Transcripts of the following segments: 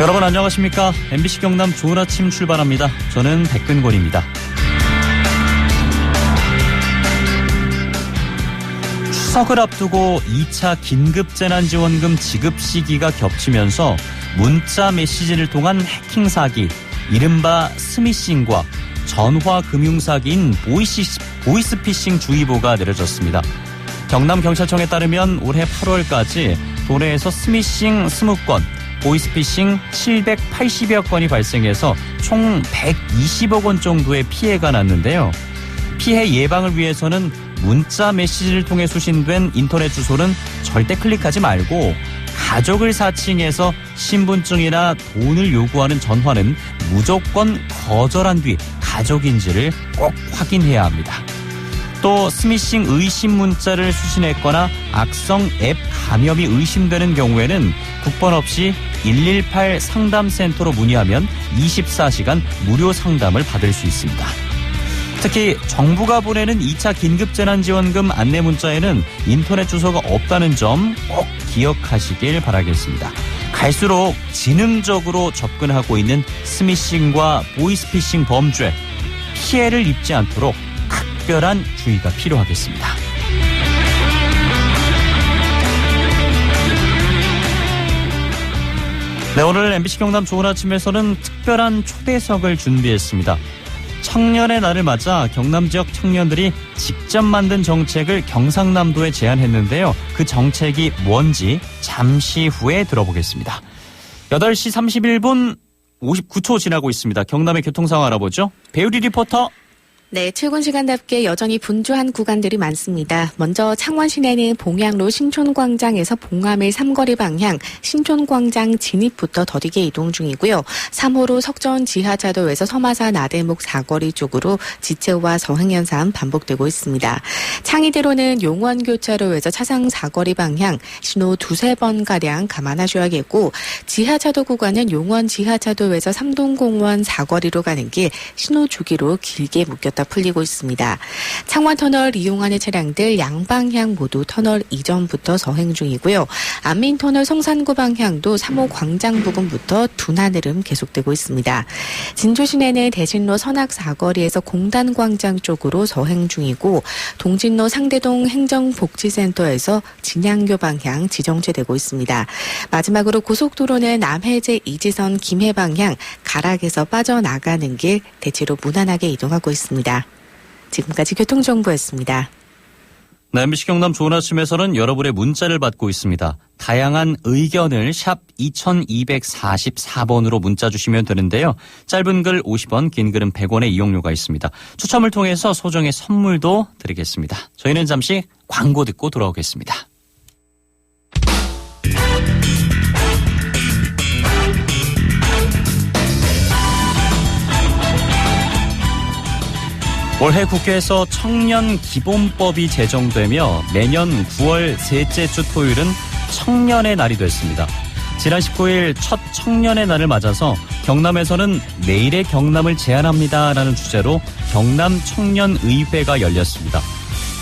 여러분 안녕하십니까? MBC 경남 좋은 아침 출발합니다. 저는 백근곤입니다. 추석을 앞두고 2차 긴급재난지원금 지급 시기가 겹치면서 문자 메시지를 통한 해킹 사기, 이른바 스미싱과 전화금융사기인 보이스피싱 주의보가 내려졌습니다. 경남경찰청에 따르면 올해 8월까지 도내에서 스미싱 20건, 보이스피싱 780여 건이 발생해서 총 120억 원 정도의 피해가 났는데요. 피해 예방을 위해서는 문자 메시지를 통해 수신된 인터넷 주소는 절대 클릭하지 말고 가족을 사칭해서 신분증이나 돈을 요구하는 전화는 무조건 거절한 뒤 가족인지를 꼭 확인해야 합니다. 또 스미싱 의심 문자를 수신했거나 악성 앱 감염이 의심되는 경우에는 국번 없이 118 상담센터로 문의하면 24시간 무료 상담을 받을 수 있습니다. 특히 정부가 보내는 2차 긴급재난지원금 안내 문자에는 인터넷 주소가 없다는 점 꼭 기억하시길 바라겠습니다. 갈수록 지능적으로 접근하고 있는 스미싱과 보이스피싱 범죄, 피해를 입지 않도록 특별한 주의가 필요하겠습니다. 네, 오늘 MBC 경남 좋은 아침에서는 특별한 초대석을 준비했습니다. 청년의 날을 맞아 경남 지역 청년들이 직접 만든 정책을 경상남도에 제안했는데요. 그 정책이 뭔지 잠시 후에 들어보겠습니다. 8시 31분 59초 지나고 있습니다. 경남의 교통 상황 알아보죠. 배우리 리포터. 네, 출근 시간답게 여전히 분주한 구간들이 많습니다. 먼저 창원 시내는 봉양로 신촌광장에서 봉화밀 삼거리 방향 신촌광장 진입부터 더디게 이동 중이고요. 3호로 석전 지하차도에서 서마사 나대목 사거리 쪽으로 지체와 서행 현상 반복되고 있습니다. 창의대로는 용원교차로에서 차상 사거리 방향 신호 2-3번가량 감안하셔야겠고, 지하차도 구간은 용원 지하차도에서 삼동공원 사거리로 가는 길 신호 주기로 길게 묶였다 풀리고 있습니다. 창원터널 이용하는 차량들 양방향 모두 터널 이전부터 서행 중이고요. 안민터널 성산구 방향도 3호 광장 부근부터 둔하늘음 계속되고 있습니다. 진주시내는 대진로 선악 사거리에서 공단광장 쪽으로 서행 중이고, 동진로 상대동 행정복지센터에서 진양교 방향 지정체되고 있습니다. 마지막으로 고속도로는 남해제 이지선 김해 방향 가락에서 빠져나가는 길 대체로 무난하게 이동하고 있습니다. 지금까지 교통정보였습니다. 네, MBC 경남 좋은 아침에서는 여러분의 문자를 받고 있습니다. 다양한 의견을 샵 2244번으로 문자 주시면 되는데요. 짧은 글 50원, 긴 글은 100원의 이용료가 있습니다. 추첨을 통해서 소정의 선물도 드리겠습니다. 저희는 잠시 광고 듣고 돌아오겠습니다. 올해 국회에서 청년 기본법이 제정되며 매년 9월 셋째 주 토요일은 청년의 날이 됐습니다. 지난 19일 첫 청년의 날을 맞아서 경남에서는 내일의 경남을 제안합니다라는 주제로 경남 청년의회가 열렸습니다.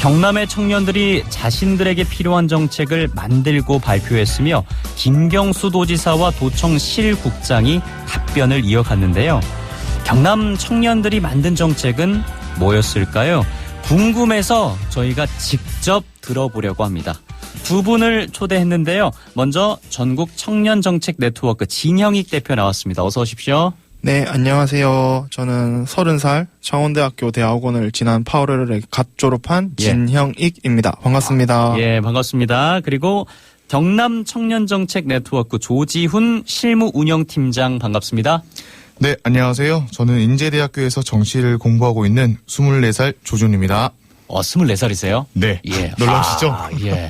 경남의 청년들이 자신들에게 필요한 정책을 만들고 발표했으며 김경수 도지사와 도청 실국장이 답변을 이어갔는데요. 경남 청년들이 만든 정책은 뭐였을까요? 궁금해서 저희가 직접 들어보려고 합니다. 두 분을 초대했는데요. 먼저 전국 청년정책 네트워크 진형익 대표 나왔습니다. 어서 오십시오. 네, 안녕하세요. 저는 30살 창원대학교 대학원을 지난 8월에 갓 졸업한 진형익입니다. 반갑습니다. 예, 반갑습니다. 그리고 경남 청년정책 네트워크 조지훈 실무운영팀장 반갑습니다. 네, 안녕하세요. 저는 인제대학교에서 정치를 공부하고 있는 24살 조준입니다. 24살이세요? 네. 예. 놀라우시죠? 예.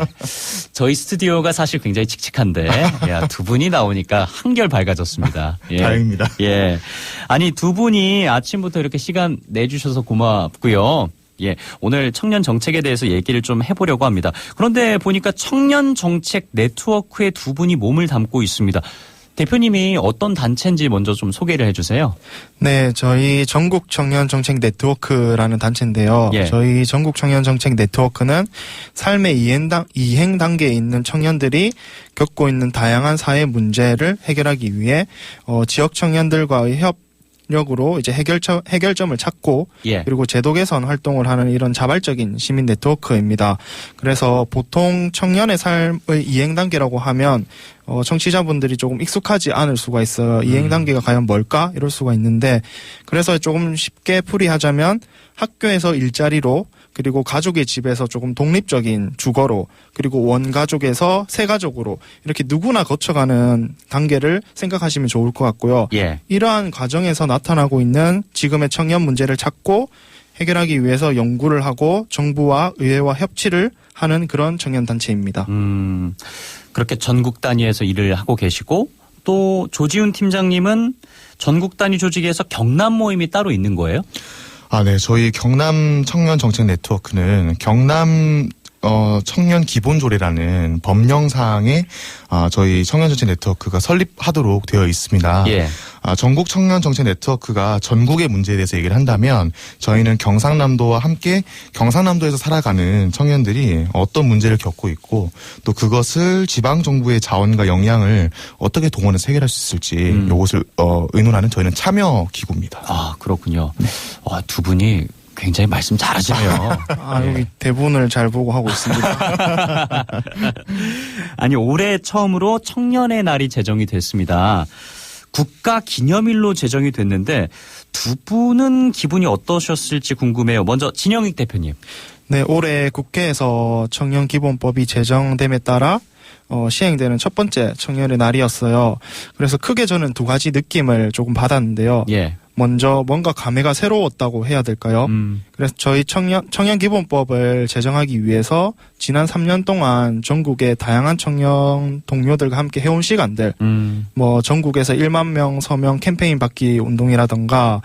저희 스튜디오가 사실 굉장히 칙칙한데, 야, 두 분이 나오니까 한결 밝아졌습니다. 예. 다행입니다. 예. 아니, 두 분이 아침부터 이렇게 시간 내주셔서 고맙고요. 예. 오늘 청년 정책에 대해서 얘기를 좀 해보려고 합니다. 그런데 보니까 청년 정책 네트워크에 두 분이 몸을 담고 있습니다. 대표님이 어떤 단체인지 먼저 좀 소개를 해주세요. 네, 저희 전국 청년 정책 네트워크라는 단체인데요. 예. 저희 전국 청년 정책 네트워크는 삶의 이행 단계에 있는 청년들이 겪고 있는 다양한 사회 문제를 해결하기 위해 지역 청년들과의 협력으로 이제 해결점을 찾고 예. 그리고 제도 개선 활동을 하는 이런 자발적인 시민 네트워크입니다. 그래서 보통 청년의 삶의 이행 단계라고 하면 청취자분들이 조금 익숙하지 않을 수가 있어요. 이행 단계가 과연 뭘까? 이럴 수가 있는데 그래서 조금 쉽게 풀이하자면 학교에서 일자리로 그리고 가족의 집에서 조금 독립적인 주거로 그리고 원가족에서 새가족으로 이렇게 누구나 거쳐가는 단계를 생각하시면 좋을 것 같고요. 예. 이러한 과정에서 나타나고 있는 지금의 청년 문제를 찾고 해결하기 위해서 연구를 하고 정부와 의회와 협치를 하는 그런 청년 단체입니다. 그렇게 전국 단위에서 일을 하고 계시고 또 조지훈 팀장님은 전국 단위 조직에서 경남 모임이 따로 있는 거예요? 네. 저희 경남 청년 정책 네트워크는 경남 청년 기본조례라는 법령상에 저희 청년 정책 네트워크가 설립하도록 되어 있습니다. 예. 전국 청년 정책 네트워크가 전국의 문제에 대해서 얘기를 한다면 저희는 경상남도와 함께 경상남도에서 살아가는 청년들이 어떤 문제를 겪고 있고 또 그것을 지방 정부의 자원과 역량을 어떻게 동원해서 해결할 수 있을지 이것을 의논하는 저희는 참여 기구입니다. 아, 그렇군요. 두 분이 굉장히 말씀 잘하시네요. 여기 대본을 잘 보고 하고 있습니다. 아니, 올해 처음으로 청년의 날이 제정이 됐습니다. 국가 기념일로 제정이 됐는데 두 분은 기분이 어떠셨을지 궁금해요. 먼저 진영익 대표님. 네, 올해 국회에서 청년기본법이 제정됨에 따라 시행되는 첫 번째 청년의 날이었어요. 그래서 크게 저는 두 가지 느낌을 조금 받았는데요. 예. 먼저 뭔가 감회가 새로웠다고 해야 될까요? 그래서 저희 청년기본법을 제정하기 위해서 지난 3년 동안 전국의 다양한 청년 동료들과 함께 해온 시간들, 전국에서 1만 명 서명 캠페인 받기 운동이라던가,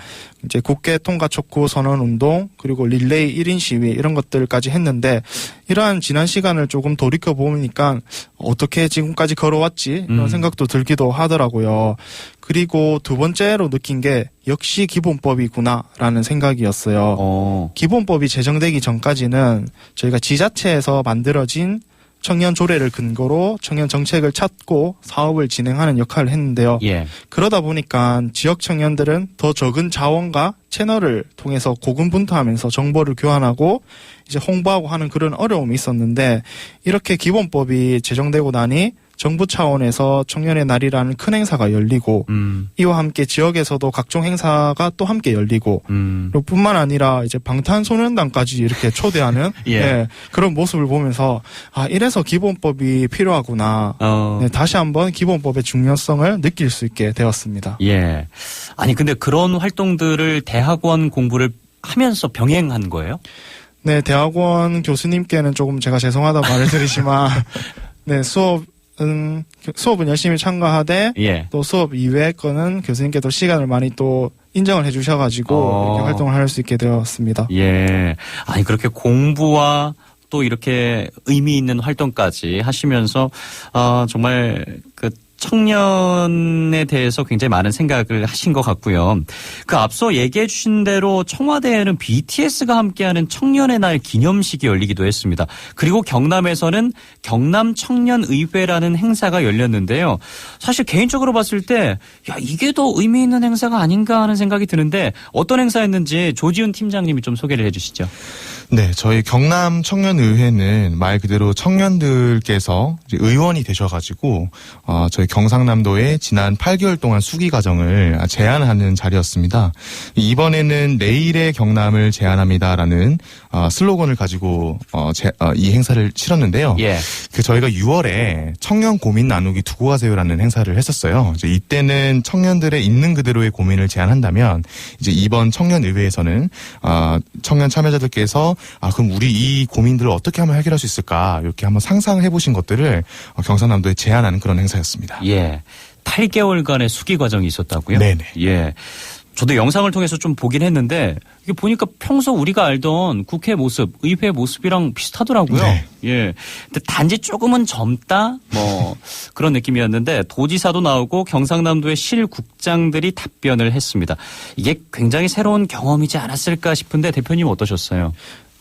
이제 국회 통과 촉구 선언 운동, 그리고 릴레이 1인 시위 이런 것들까지 했는데, 이러한 지난 시간을 조금 돌이켜 보니까 어떻게 지금까지 걸어왔지? 이런 생각도 들기도 하더라고요. 그리고 두 번째로 느낀 게 역시 기본법이구나라는 생각이었어요. 기본법이 제정되기 전까지는 저희가 지자체에서 만들어진 청년 조례를 근거로 청년 정책을 찾고 사업을 진행하는 역할을 했는데요. 예. 그러다 보니까 지역 청년들은 더 적은 자원과 채널을 통해서 고군분투하면서 정보를 교환하고 이제 홍보하고 하는 그런 어려움이 있었는데 이렇게 기본법이 제정되고 나니 정부 차원에서 청년의 날이라는 큰 행사가 열리고 이와 함께 지역에서도 각종 행사가 또 함께 열리고 그리고 뿐만 아니라 이제 방탄소년단까지 이렇게 초대하는 예. 그런 모습을 보면서 이래서 기본법이 필요하구나. 네, 다시 한번 기본법의 중요성을 느낄 수 있게 되었습니다. 예. 아니 근데 그런 활동들을 대학원 공부를 하면서 병행한 거예요? 네, 대학원 교수님께는 조금 제가 죄송하다 말을 드리지만 네, 수업은 열심히 참가하되 예. 또 수업 이외의 거는 교수님께도 시간을 많이 또 인정을 해주셔가지고 이렇게 활동을 할 수 있게 되었습니다. 예. 아니 그렇게 공부와 또 이렇게 의미 있는 활동까지 하시면서 정말 그 청년에 대해서 굉장히 많은 생각을 하신 것 같고요. 그 앞서 얘기해 주신 대로 청와대에는 BTS가 함께하는 청년의 날 기념식이 열리기도 했습니다. 그리고 경남에서는 경남 청년의회라는 행사가 열렸는데요. 사실 개인적으로 봤을 때 이게 더 의미 있는 행사가 아닌가 하는 생각이 드는데 어떤 행사였는지 조지훈 팀장님이 좀 소개를 해 주시죠. 네, 저희 경남 청년의회는 말 그대로 청년들께서 이제 의원이 되셔가지고 저희 경상남도에 지난 8개월 동안 수기 과정을 제안하는 자리였습니다. 이번에는 내일의 경남을 제안합니다라는 슬로건을 가지고 이 행사를 치렀는데요. 예. 저희가 6월에 청년 고민 나누기 두고 가세요라는 행사를 했었어요. 이제 이때는 청년들의 있는 그대로의 고민을 제안한다면 이제 이번 청년의회에서는 청년 참여자들께서 그럼 우리 이 고민들을 어떻게 하면 해결할 수 있을까 이렇게 한번 상상해 보신 것들을 경상남도에 제안하는 그런 행사였습니다. 예. 8개월간의 수기 과정이 있었다고요? 네네. 예. 저도 영상을 통해서 좀 보긴 했는데 이게 보니까 평소 우리가 알던 국회 모습, 의회 모습이랑 비슷하더라고요. 네. 예. 근데 단지 조금은 젊다 뭐 그런 느낌이었는데 도지사도 나오고 경상남도의 실국장들이 답변을 했습니다. 이게 굉장히 새로운 경험이지 않았을까 싶은데 대표님 어떠셨어요?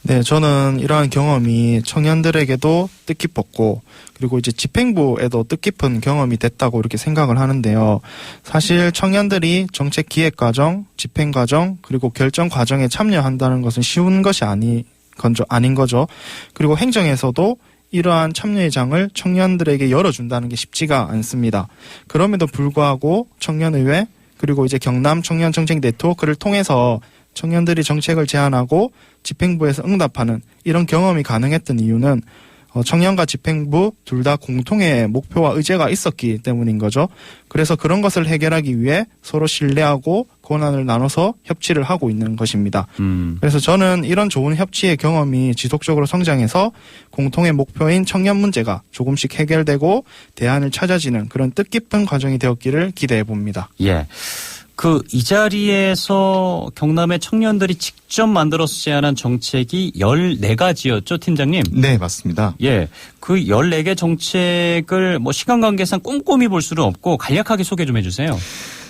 네, 저는 이러한 경험이 청년들에게도 뜻깊었고 그리고 이제 집행부에도 뜻깊은 경험이 됐다고 이렇게 생각을 하는데요. 사실 청년들이 정책 기획 과정, 집행 과정, 그리고 결정 과정에 참여한다는 것은 쉬운 것이 아닌 거죠. 그리고 행정에서도 이러한 참여의 장을 청년들에게 열어준다는 게 쉽지가 않습니다. 그럼에도 불구하고 청년의회 그리고 이제 경남 청년 정책 네트워크를 통해서 청년들이 정책을 제안하고 집행부에서 응답하는 이런 경험이 가능했던 이유는 청년과 집행부 둘 다 공통의 목표와 의제가 있었기 때문인 거죠. 그래서 그런 것을 해결하기 위해 서로 신뢰하고 권한을 나눠서 협치를 하고 있는 것입니다. 그래서 저는 이런 좋은 협치의 경험이 지속적으로 성장해서 공통의 목표인 청년 문제가 조금씩 해결되고 대안을 찾아지는 그런 뜻깊은 과정이 되었기를 기대해 봅니다. 예. 이 자리에서 경남의 청년들이 직접 만들어서 제안한 정책이 14가지였죠, 팀장님? 네, 맞습니다. 예. 그 14개 정책을 뭐 시간 관계상 꼼꼼히 볼 수는 없고 간략하게 소개 좀 해주세요.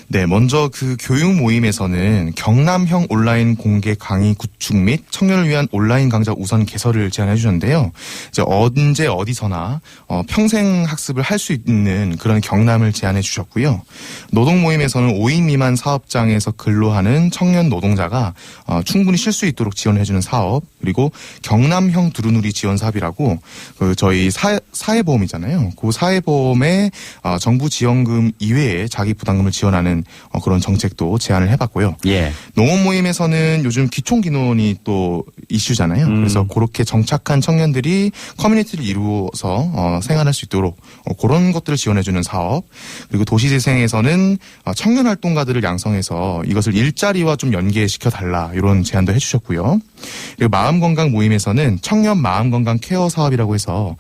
네, 먼저 그 교육 모임에서는 경남형 온라인 공개 강의 구축 및 청년을 위한 온라인 강좌 우선 개설을 제안해 주셨는데요. 이제 언제 어디서나 평생 학습을 할 수 있는 그런 경남을 제안해 주셨고요. 노동 모임에서는 5인 미만 사업장에서 근로하는 청년 노동자가 충분히 쉴 수 있도록 지원해 주는 사업, 그리고 경남형 두루누리 지원 사업이라고 저희 사회보험이잖아요. 그 사회보험에 정부 지원금 이외에 자기 부담금을 지원하는 그런 정책도 제안을 해봤고요. 예. 농업 모임에서는 요즘 귀촌귀논이 또 이슈잖아요. 그래서 그렇게 정착한 청년들이 커뮤니티를 이루어서 생활할 수 있도록 그런 것들을 지원해주는 사업. 그리고 도시재생에서는 청년 활동가들을 양성해서 이것을 일자리와 좀 연계시켜달라 이런 제안도 해주셨고요. 그리고 마음건강 모임에서는 청년 마음건강 케어 사업이라고 해서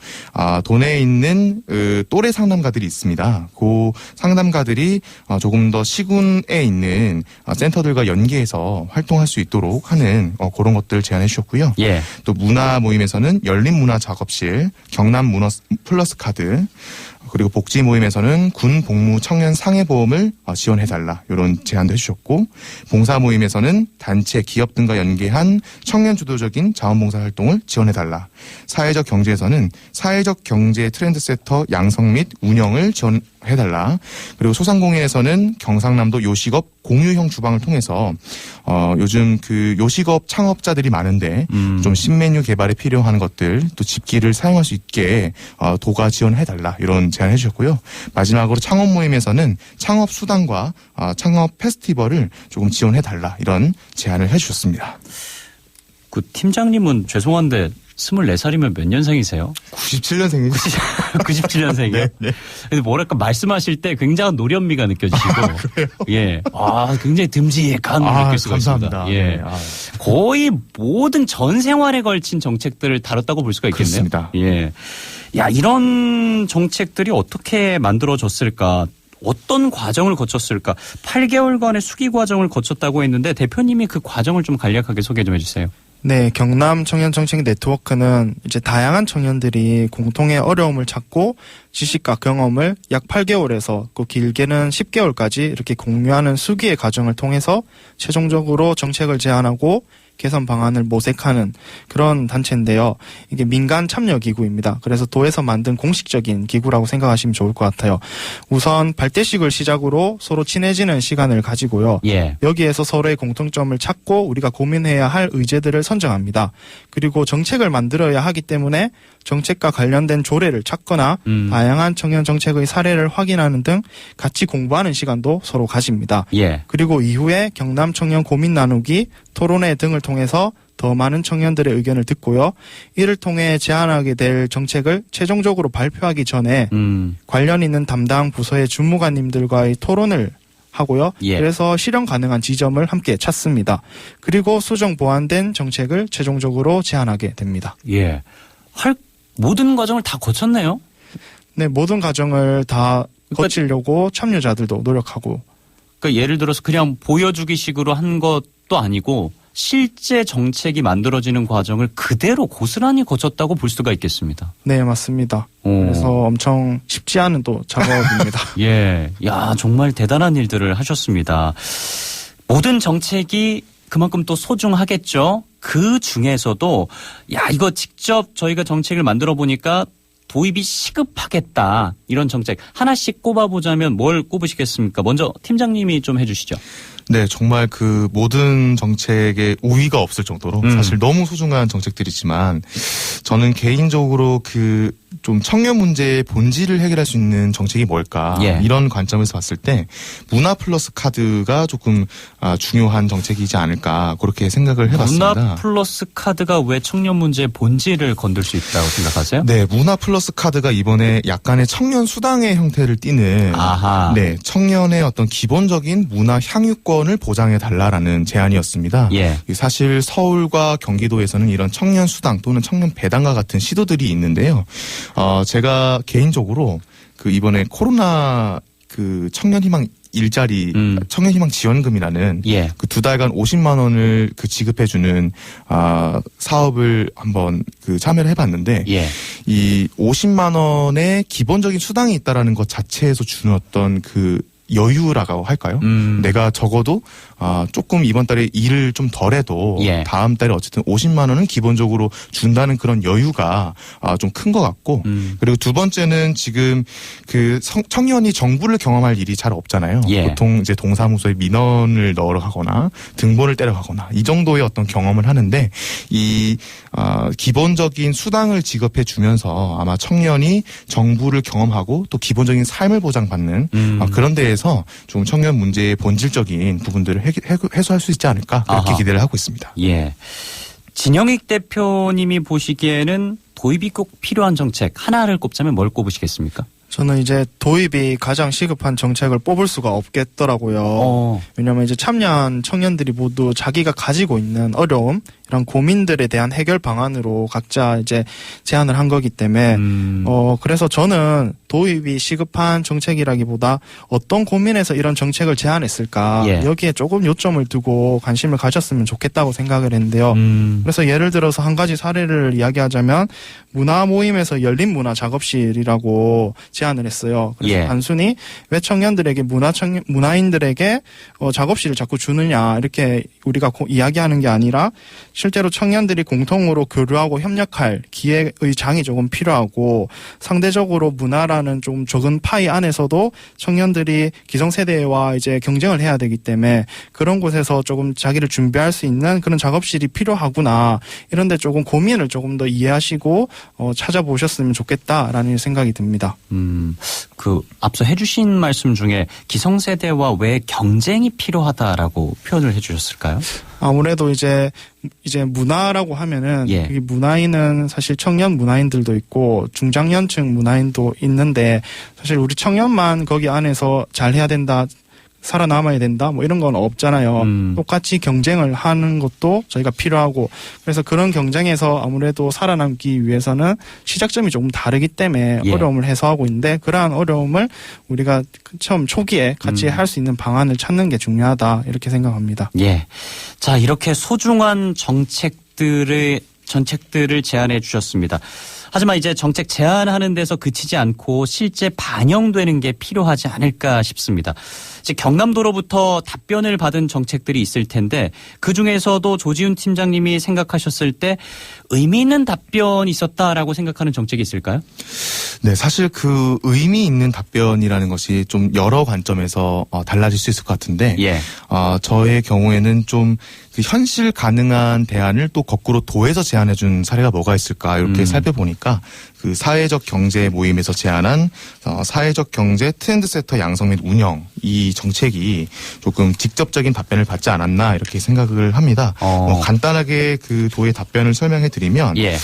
도내에 있는 또래 상담가들이 있습니다. 그 상담가들이 조금 더 시군에 있는 센터들과 연계해서 활동할 수 있도록 하는 그런 것들을 제안해 주셨고요. 예. 또 문화 모임에서는 열린 문화 작업실, 경남 문화 플러스 카드, 그리고 복지 모임에서는 군 복무 청년 상해보험을 지원해달라 이런 제안도 해주셨고, 봉사 모임에서는 단체 기업 등과 연계한 청년 주도적인 자원봉사 활동을 지원해달라. 사회적 경제에서는 사회적 경제 트렌드세터 양성 및 운영을 지원해달라. 그리고 소상공인에서는 경상남도 요식업 공유형 주방을 통해서 요즘 그 요식업 창업자들이 많은데 좀 신메뉴 개발에 필요한 것들 또 집기를 사용할 수 있게 도가 지원해달라 이런 제안을 해주셨고요. 마지막으로 창업 모임에서는 창업 수당과 창업 페스티벌을 조금 지원해달라 이런 제안을 해주셨습니다. 그 팀장님은 죄송한데 24살이면 몇 년생이세요? 97년생이죠. 97년생이요? 네, 네. 근데 뭐랄까 말씀하실 때 굉장한 노련미가 느껴지시고, 그래요? 예, 굉장히 듬직한 느낄 수가 감사합니다. 있습니다. 예, 네, 거의 모든 전 생활에 걸친 정책들을 다뤘다고 볼 수가 있겠네요. 그렇습니다. 예, 야 이런 정책들이 어떻게 만들어졌을까? 어떤 과정을 거쳤을까? 8개월간의 수기 과정을 거쳤다고 했는데 대표님이 그 과정을 좀 간략하게 소개 좀 해주세요. 네, 경남 청년 정책 네트워크는 이제 다양한 청년들이 공통의 어려움을 찾고 지식과 경험을 약 8개월에서 그 길게는 10개월까지 이렇게 공유하는 수기의 과정을 통해서 최종적으로 정책을 제안하고 개선 방안을 모색하는 그런 단체인데요. 이게 민간 참여 기구입니다. 그래서 도에서 만든 공식적인 기구라고 생각하시면 좋을 것 같아요. 우선 발대식을 시작으로 서로 친해지는 시간을 가지고요. 예. 여기에서 서로의 공통점을 찾고 우리가 고민해야 할 의제들을 선정합니다. 그리고 정책을 만들어야 하기 때문에 정책과 관련된 조례를 찾거나 다양한 청년 정책의 사례를 확인하는 등 같이 공부하는 시간도 서로 가집니다. 예. 그리고 이후에 경남 청년 고민 나누기, 토론회 등을 통해서 더 많은 청년들의 의견을 듣고요. 이를 통해 제안하게 될 정책을 최종적으로 발표하기 전에 관련 있는 담당 부서의 주무관님들과의 토론을 하고요. 예. 그래서 실현 가능한 지점을 함께 찾습니다. 그리고 수정 보완된 정책을 최종적으로 제안하게 됩니다. 예. 모든 과정을 다 거쳤네요. 네, 모든 과정을 다 거치려고 참여자들도 노력하고 그러니까 예를 들어서 그냥 보여주기식으로 한 것도 아니고 실제 정책이 만들어지는 과정을 그대로 고스란히 거쳤다고 볼 수가 있겠습니다. 네, 맞습니다. 그래서 엄청 쉽지 않은 또 작업입니다. 예. 야, 정말 대단한 일들을 하셨습니다. 모든 정책이 그만큼 또 소중하겠죠. 그 중에서도 야, 이거 직접 저희가 정책을 만들어 보니까 도입이 시급하겠다. 이런 정책 하나씩 꼽아보자면 뭘 꼽으시겠습니까? 먼저 팀장님이 좀 해주시죠. 네, 정말 그 모든 정책에 우위가 없을 정도로 사실 너무 소중한 정책들이지만 저는 개인적으로 그 좀 청년 문제의 본질을 해결할 수 있는 정책이 뭘까 예. 이런 관점에서 봤을 때 문화 플러스 카드가 조금 중요한 정책이지 않을까 그렇게 생각을 해봤습니다. 문화 플러스 카드가 왜 청년 문제의 본질을 건들 수 있다고 생각하세요? 네, 문화 플러스 카드가 이번에 약간의 청년 수당의 형태를 띠는 아하. 네, 청년의 어떤 기본적인 문화 향유권을 보장해 달라라는 제안이었습니다. 예. 사실 서울과 경기도에서는 이런 청년 수당 또는 청년 배당과 같은 시도들이 있는데요. 제가 개인적으로 그 이번에 코로나 그 청년희망 일자리 청년희망 지원금이라는 예. 그 2달간 50만 원을 그 지급해주는 사업을 한번 그 참여를 해봤는데 예. 이 50만 원의 기본적인 수당이 있다라는 것 자체에서 주는 어떤 그 여유라고 할까요? 내가 적어도 조금 이번 달에 일을 좀 덜해도 예. 다음 달에 어쨌든 50만 원은 기본적으로 준다는 그런 여유가 좀 큰 것 같고 그리고 두 번째는 지금 그 청년이 정부를 경험할 일이 잘 없잖아요. 예. 보통 이제 동사무소에 민원을 넣으러 가거나 등본을 떼러 가거나 이 정도의 어떤 경험을 하는데 이 기본적인 수당을 지급해 주면서 아마 청년이 정부를 경험하고 또 기본적인 삶을 보장받는 그런 데에서 좀 청년 문제의 본질적인 부분들을 해소할 수 있지 않을까 그렇게 아하. 기대를 하고 있습니다. 예. 진영익 대표님이 보시기에는 도입이 꼭 필요한 정책 하나를 꼽자면 뭘 꼽으시겠습니까? 저는 이제 도입이 가장 시급한 정책을 뽑을 수가 없겠더라고요. 왜냐하면 이제 참여한 청년들이 모두 자기가 가지고 있는 어려움, 이런 고민들에 대한 해결 방안으로 각자 이제 제안을 한 거기 때문에 그래서 저는 도입이 시급한 정책이라기보다 어떤 고민에서 이런 정책을 제안했을까 예. 여기에 조금 요점을 두고 관심을 가졌으면 좋겠다고 생각을 했는데요. 그래서 예를 들어서 한 가지 사례를 이야기하자면 문화 모임에서 열린 문화 작업실이라고 제안을 했어요. 그래서 예. 단순히 왜 청년들에게 문화인들에게 작업실을 자꾸 주느냐 이렇게 우리가 이야기하는 게 아니라 실제로 청년들이 공통으로 교류하고 협력할 기회의 장이 조금 필요하고 상대적으로 문화라는 좀 적은 파이 안에서도 청년들이 기성세대와 이제 경쟁을 해야 되기 때문에 그런 곳에서 조금 자기를 준비할 수 있는 그런 작업실이 필요하구나 이런데 조금 고민을 조금 더 이해하시고 찾아보셨으면 좋겠다라는 생각이 듭니다. 그 앞서 해주신 말씀 중에 기성세대와 왜 경쟁이 필요하다라고 표현을 해주셨을까요? 아무래도 이제 문화라고 하면은 예. 이 문화인은 사실 청년 문화인들도 있고 중장년층 문화인도 있는데 사실 우리 청년만 거기 안에서 잘 해야 된다. 살아남아야 된다 뭐 이런 건 없잖아요. 똑같이 경쟁을 하는 것도 저희가 필요하고 그래서 그런 경쟁에서 아무래도 살아남기 위해서는 시작점이 조금 다르기 때문에 예. 어려움을 해소하고 있는데 그러한 어려움을 우리가 처음 초기에 같이 할 수 있는 방안을 찾는 게 중요하다 이렇게 생각합니다. 예. 자, 이렇게 소중한 정책들을 제안해 주셨습니다. 하지만 이제 정책 제안하는 데서 그치지 않고 실제 반영되는 게 필요하지 않을까 싶습니다. 이제 경남도로부터 답변을 받은 정책들이 있을 텐데 그중에서도 조지훈 팀장님이 생각하셨을 때 의미 있는 답변이 있었다라고 생각하는 정책이 있을까요? 네, 사실 그 의미 있는 답변이라는 것이 좀 여러 관점에서 달라질 수 있을 것 같은데 예. 저의 경우에는 좀 그 현실 가능한 대안을 또 거꾸로 도에서 제안해 준 사례가 뭐가 있을까 이렇게 살펴보니까 그 사회적 경제 모임에서 제안한 사회적 경제 트렌드세터 양성 및 운영 이 정책이 조금 직접적인 답변을 받지 않았나 이렇게 생각을 합니다. 간단하게 그 도의 답변을 설명해 드리면 예.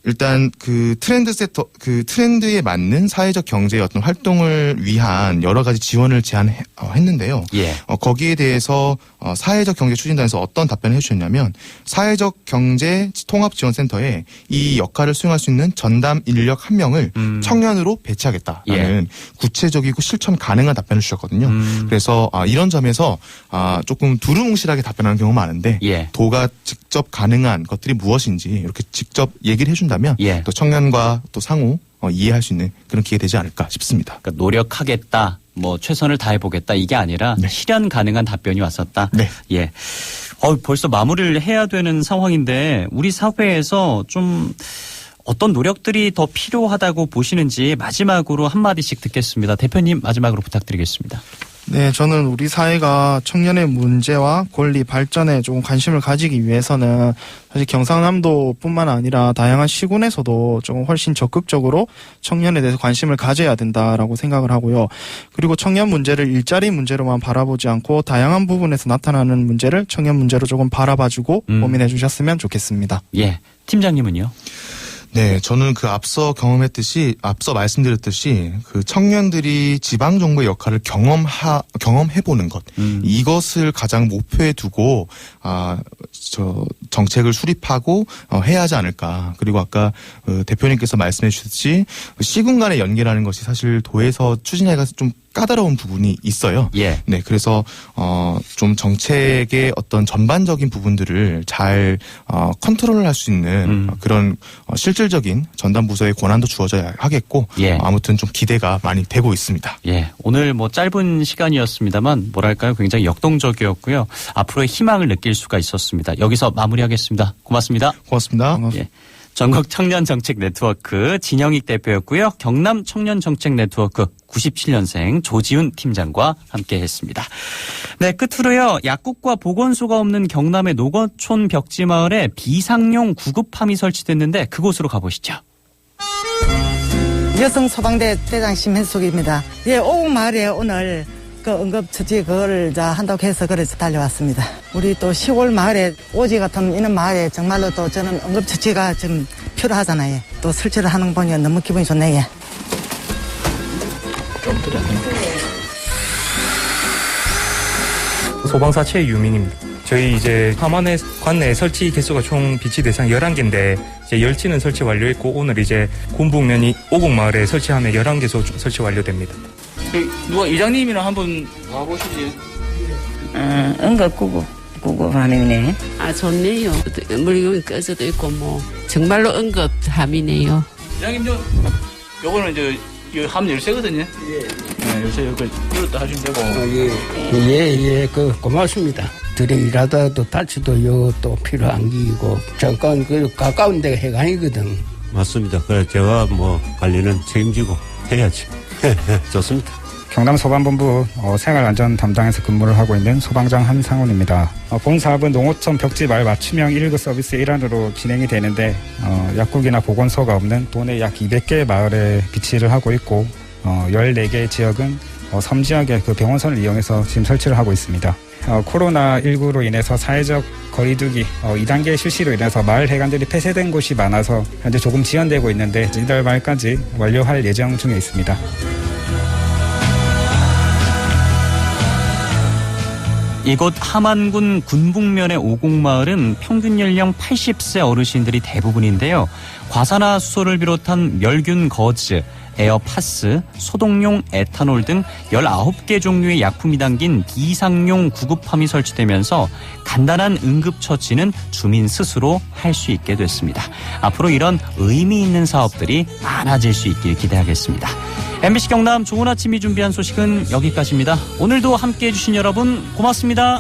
일단 그 트렌드에 맞는 사회적 경제의 어떤 활동을 위한 여러 가지 지원을 제안했는데요. 예. 거기에 대해서 사회적 경제 추진단에서 어떤 답변을 해주셨냐면 사회적 경제 통합지원센터에 이 역할을 수행할 수 있는 전담 인력 1명을 청년으로 배치하겠다라는 구체적이고 실천 가능한 답변을 주셨거든요. 그래서 이런 점에서 조금 두루뭉실하게 답변하는 경우가 많은데 도가 직접 가능한 것들이 무엇인지 이렇게 직접 얘기를 해준다면 또 청년과 또 상호 이해할 수 있는 그런 기회 되지 않을까 싶습니다. 그러니까 노력하겠다, 뭐 최선을 다해보겠다 이게 아니라 실현 가능한 답변이 왔었다. 네. 예. 벌써 마무리를 해야 되는 상황인데 우리 사회에서 좀 어떤 노력들이 더 필요하다고 보시는지 마지막으로 한마디씩 듣겠습니다. 대표님 마지막으로 부탁드리겠습니다. 네, 저는 우리 사회가 청년의 문제와 권리 발전에 조금 관심을 가지기 위해서는 사실 경상남도뿐만 아니라 다양한 시군에서도 조금 훨씬 적극적으로 청년에 대해서 관심을 가져야 된다라고 생각을 하고요. 그리고 청년 문제를 일자리 문제로만 바라보지 않고 다양한 부분에서 나타나는 문제를 청년 문제로 조금 바라봐주고 고민해 주셨으면 좋겠습니다. 예, 팀장님은요? 네, 저는 그 앞서 말씀드렸듯이 그 청년들이 지방 정부의 역할을 경험해보는 것, 이것을 가장 목표에 두고 정책을 수립하고 해야 하지 않을까. 그리고 아까 대표님께서 말씀해 주셨듯이 시군 간의 연계라는 것이 사실 도에서 추진하기가 좀 까다로운 부분이 있어요. 예. 네, 그래서 좀 정책의 어떤 전반적인 부분들을 잘 컨트롤할 수 있는 그런 실질적인 전담 부서의 권한도 주어져야 하겠고 아무튼 좀 기대가 많이 되고 있습니다. 예, 오늘 뭐 짧은 시간이었습니다만 뭐랄까요, 굉장히 역동적이었고요. 앞으로의 희망을 느낄 수가 있었습니다. 여기서 마무리하겠습니다. 고맙습니다. 고맙습니다. 예. 전국 청년정책 네트워크 진영익 대표였고요. 경남 청년정책 네트워크 97년생 조지훈 팀장과 함께했습니다. 네, 끝으로요. 약국과 보건소가 없는 경남의 노거촌 벽지마을에 비상용 구급함이 설치됐는데 그곳으로 가보시죠. 여성소방대 대장 심현숙입니다. 예, 오곡마을에 오늘 그 응급처치 그걸 한다고 해서 그래서 달려왔습니다. 우리 또 시골 마을에 오지 같은 이런 마을에 정말로 또 저는 응급처치가 좀 필요하잖아요. 또 설치를 하는 거 보니까 너무 기분이 좋네요. 소방사 최유민입니다. 저희 이제 함안에 관내 설치 개수가 총 비치 대상 11개인데 이제 10치는 설치 완료했고 오늘 이제 군북면이 오곡마을에 설치하면 11개소 설치 완료됩니다. 누가 이장님이랑 한번 와보시지. 응급구급함이네. 좋네요. 물건 꺼져도 있고 뭐 정말로 응급함이네요. 이장님 요거는 함 열쇠거든요. 네, 열쇠 여기 이렇다 하시면 되고. 고맙습니다. 드림이라도 탈출도 또 필요한 기이고 잠깐 가까운 데가 해관이거든. 맞습니다. 그래 제가 관리는 책임지고 해야지. 좋습니다. 경남소방본부 생활안전 담당에서 근무를 하고 있는 소방장 한상훈입니다. 본 사업은 농어촌 벽지마을 맞춤형 119 서비스 일환으로 진행이 되는데 약국이나 보건소가 없는 도내 약 200개 마을에 비치를 하고 있고 14개 지역은 섬지역의 그 병원선을 이용해서 지금 설치를 하고 있습니다. 코로나19로 인해서 사회적 거리두기 2단계 실시로 인해서 마을 해관들이 폐쇄된 곳이 많아서 현재 조금 지연되고 있는데 이달 말까지 완료할 예정 중에 있습니다. 이곳 함안군 군북면의 오곡마을은 평균 연령 80세 어르신들이 대부분인데요. 과산화수소를 비롯한 멸균 거즈, 에어파스, 소독용 에탄올 등 19개 종류의 약품이 담긴 비상용 구급함이 설치되면서 간단한 응급처치는 주민 스스로 할 수 있게 됐습니다. 앞으로 이런 의미 있는 사업들이 많아질 수 있길 기대하겠습니다. MBC 경남 좋은 아침이 준비한 소식은 여기까지입니다. 오늘도 함께해 주신 여러분 고맙습니다.